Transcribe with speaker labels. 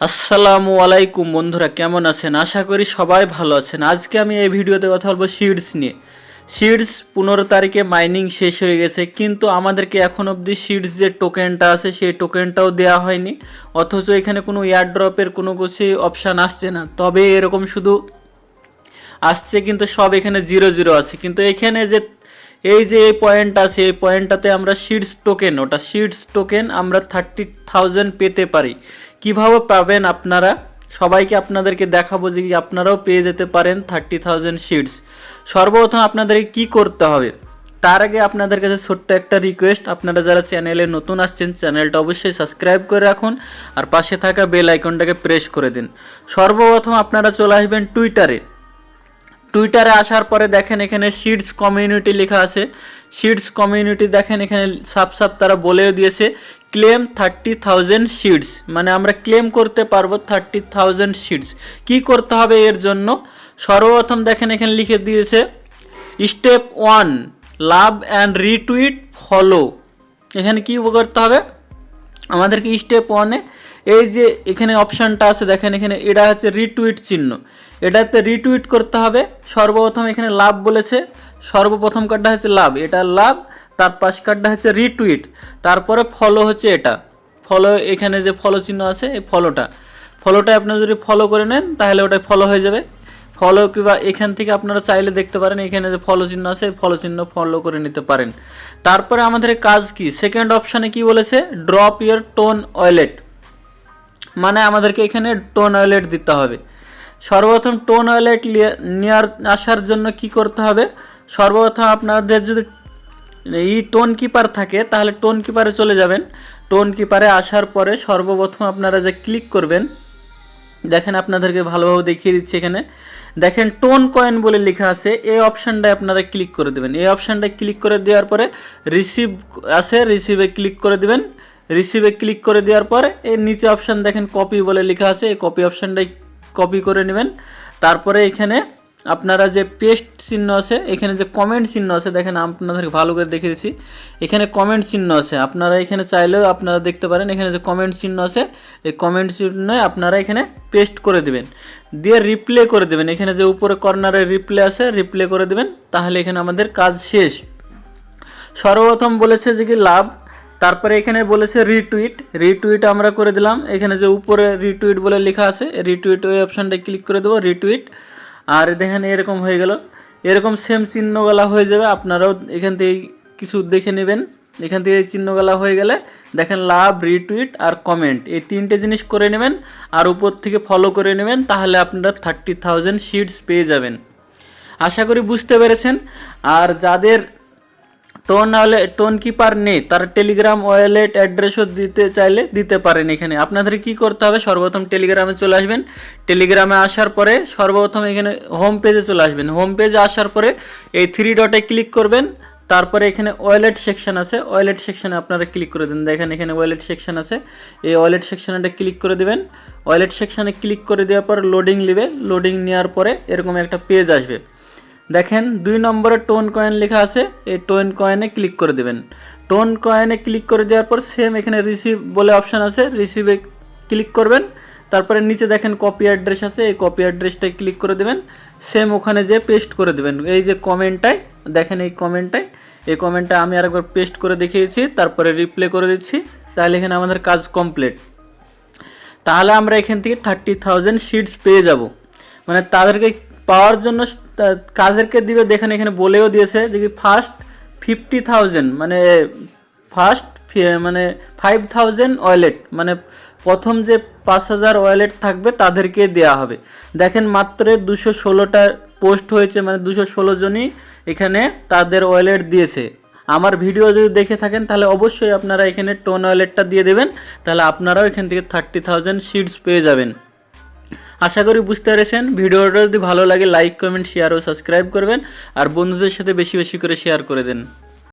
Speaker 1: আসসালামু আলাইকুম বন্ধুরা, কেমন আছেন? আশা করি সবাই ভালো আছেন। আজকে আমি এই ভিডিওতে কথা বলবো সিডস নিয়ে। সিডস 15 তারিখে মাইনিং শেষ হয়ে গেছে, কিন্তু আমাদেরকে এখন অবধি সিডস যে টোকেনটা আছে সেই টোকেনটাও দেওয়া হয়নি। অথচ এখানে কোনো এয়ারড্রপের কোনো কিছু অপশান আসছে না, তবে এরকম শুধু আসছে, কিন্তু সব এখানে 0 আছে। কিন্তু এখানে যে এই যে এই পয়েন্ট আছে, এই পয়েন্টটাতে আমরা সিডস টোকেন, ওটা সিডস টোকেন আমরা 30,000 পেতে পারি। কিভাবে পাবেন আপনারা, সবাইকে আপনাদেরকে দেখাবো যে আপনারাও পেয়ে যেতে পারেন 30,000 সিডস। সর্বপ্রথম আপনাদেরকে কি করতে হবে, তার আগে আপনাদের কাছে ছোট্ট একটা রিকোয়েস্ট, আপনারা যারা চ্যানেলে নতুন আসছেন চ্যানেলটা অবশ্যই সাবস্ক্রাইব করে রাখুন আর পাশে থাকা বেল আইকনটাকে প্রেস করে দিন। সর্বপ্রথম আপনারা চলে আসবেন টুইটারে আসার পরে দেখেন এখানে সিডস কমিউনিটি লেখা আছে। সিডস কমিউনিটি দেখেন এখানে সাপ তারা বলেও দিয়েছে ক্লেম 30,000 সিডস, মানে আমরা ক্লেম করতে পারবো 30,000 সিডস। কি করতে হবে এর জন্য? সর্বপ্রথম দেখেন এখানে লিখে দিয়েছে step 1 love and retweet follow. এখানে কি করতে হবে আমাদেরকে? স্টেপ 1-এ এই যে এখানে অপশানটা আছে দেখেন, এখানে এটা হচ্ছে রিটুইট চিহ্ন, এটাতে রিটুইট করতে হবে। সর্বপ্রথম এখানে লাভ বলেছে, সর্বপ্রথম কার্ডটা হচ্ছে লাভ, এটা লাভ, তার পাশ কার্ডটা হচ্ছে রিটুইট, তারপরে ফলো হচ্ছে এটা ফলো। এখানে যে ফলো চিহ্ন আছে এই ফলোটা আপনারা যদি ফলো করে নেন তাহলে ওটা ফলো হয়ে যাবে। ফলো কিংবা এখান থেকে আপনারা চাইলে দেখতে পারেন এখানে যে ফলো চিহ্ন আছে ফলো চিহ্ন ফলো করে নিতে পারেন। তারপরে আমাদের কাজ কি, সেকেন্ড অপশানে কি বলেছে, ড্রপ ইয়োর টোন ওয়ালেট, মানে আমাদেরকে এখানে টোন ওয়ালেট দিতে হবে। সর্বপ্রথম টোন ওয়ালেট নিয়ে আসার জন্য কি করতে হবে, সর্বপ্রথম আপনাদের যদি এই টোন কিপার থাকে তাহলে টোন কিপারে চলে যাবেন। টোন কিপারে আসার পরে সর্বপ্রথম আপনারা যে ক্লিক করবেন, দেখেন আপনাদেরকে ভালোভাবে দেখিয়ে দিচ্ছি, এখানে দেখেন টোন কয়েন বলে লেখা আছে, এই অপশানটায় আপনারা ক্লিক করে দেবেন। এই অপশানটায় ক্লিক করে দেওয়ার পরে রিসিভ আছে, রিসিভে ক্লিক করে দেবেন। রিসিভে ক্লিক করে দেওয়ার পরে এর নিচে অপশান দেখেন কপি বলে লেখা আছে, এই কপি অপশানটাই কপি করে নেবেন। তারপরে এখানে আপনারা যে পেস্ট চিহ্ন আছে, এখানে যে কমেন্ট চিহ্ন আছে, দেখেন আপনাদেরকে ভালো করে দেখিয়ে দিচ্ছি, এখানে কমেন্ট চিহ্ন আছে, আপনারা এখানে চাইলেও আপনারা দেখতে পারেন এখানে যে কমেন্ট চিহ্ন আছে, এই কমেন্ট চিহ্ন আপনারা এখানে পেস্ট করে দেবেন, দিয়ে রিপ্লে করে দেবেন। এখানে যে উপরে কর্নারে রিপ্লে আছে, রিপ্লে করে দেবেন, তাহলে এখানে আমাদের কাজ শেষ। সর্বপ্রথম বলেছে যে কি লাভ, তারপরে এখানে বলেছে রিটুইট আমরা করে দিলাম। এখানে যে উপরে রিটুইট বলে লেখা আছে, রিটুইট ওই অপশানটা ক্লিক করে দেবো, রিটুইট। আর দেখেন এরকম হয়ে গেল, এরকম সেম চিহ্নগুলা হয়ে যাবে, আপনারাও এখান থেকে কিছু দেখে নেবেন। এখান থেকে এই চিহ্নগুলা হয়ে গেলে দেখেন লাভ, রিটুইট আর কমেন্ট, এই তিনটে জিনিস করে নেবেন আর উপর থেকে ফলো করে নেবেন, তাহলে আপনারা 30,000 সিডস পেয়ে যাবেন। আশা করি বুঝতে পেরেছেন। আর যাদের টোন কিপার নেই তারা টেলিগ্রাম ওয়ালেট অ্যাড্রেসও দিতে চাইলে দিতে পারেন। এখানে আপনাদের কি করতে হবে, সর্বপ্রথম টেলিগ্রামে চলে আসবেন। টেলিগ্রামে আসার পরে সর্বপ্রথম এখানে হোম পেজে চলে আসবেন। হোম পেজে আসার পরে এই 3 ডটে ক্লিক করবেন, তারপরে এখানে ওয়ালেট সেকশন আছে, ওয়ালেট সেকশনে আপনারা ক্লিক করে দেন। দেখেন এখানে ওয়ালেট সেকশন আছে, এই ওয়ালেট সেকশনটা ক্লিক করে দেবেন। ওয়ালেট সেকশনে ক্লিক করে দেওয়ার পর লোডিং নেবে, লোডিং নেওয়ার পরে এরকম একটা পেজ আসবে। দেখেন 2 নম্বরে টোন কয়েন লেখা আছে, এই টোন কয়েনে ক্লিক করে দেবেন। টোন কয়েনে ক্লিক করে দেওয়ার পর সেম এখানে রিসিভ বলে অপশান আছে, রিসিভে ক্লিক করবেন। তারপরে নিচে দেখেন কপি অ্যাড্রেস আছে, এই কপি অ্যাড্রেসটায় ক্লিক করে দেবেন, সেম ওখানে যে পেস্ট করে দেবেন। এই যে কমেন্টটায় দেখেন, এই কমেন্টটা আমি আরেকবার পেস্ট করে দেখিয়েছি, তারপরে রিপ্লে করে দিচ্ছি, তাহলে এখানে আমাদের কাজ কমপ্লিট। তাহলে আমরা এখান থেকে 30,000 সিডস পেয়ে যাব। মানে তাদেরকে পাওয়ার জন্য কাদেরকে দিবে দেখেন এখানে বলেও দিয়েছে যে ফার্স্ট 50,000 মানে 5,000 ওয়ালেট, মানে প্রথম যে 5,000 ওয়ালেট থাকবে তাদেরকে দেওয়া হবে। দেখেন মাত্র 216টা পোস্ট হয়েছে, মানে 216 জনই এখানে তাদের ওয়ালেট দিয়েছে। আমার ভিডিও যদি দেখে থাকেন তাহলে অবশ্যই আপনারা এখানে টোন ওয়ালেটটা দিয়ে দেবেন, তাহলে আপনারাও এখান থেকে 30,000 সিডস পেয়ে যাবেন। আশা করি বুঝতে পেরেছেন। ভিডিওটা যদি ভালো লাগে লাইক, কমেন্ট, শেয়ার ও সাবস্ক্রাইব করবেন আর বন্ধুদের সাথে বেশি বেশি করে শেয়ার করে দেন।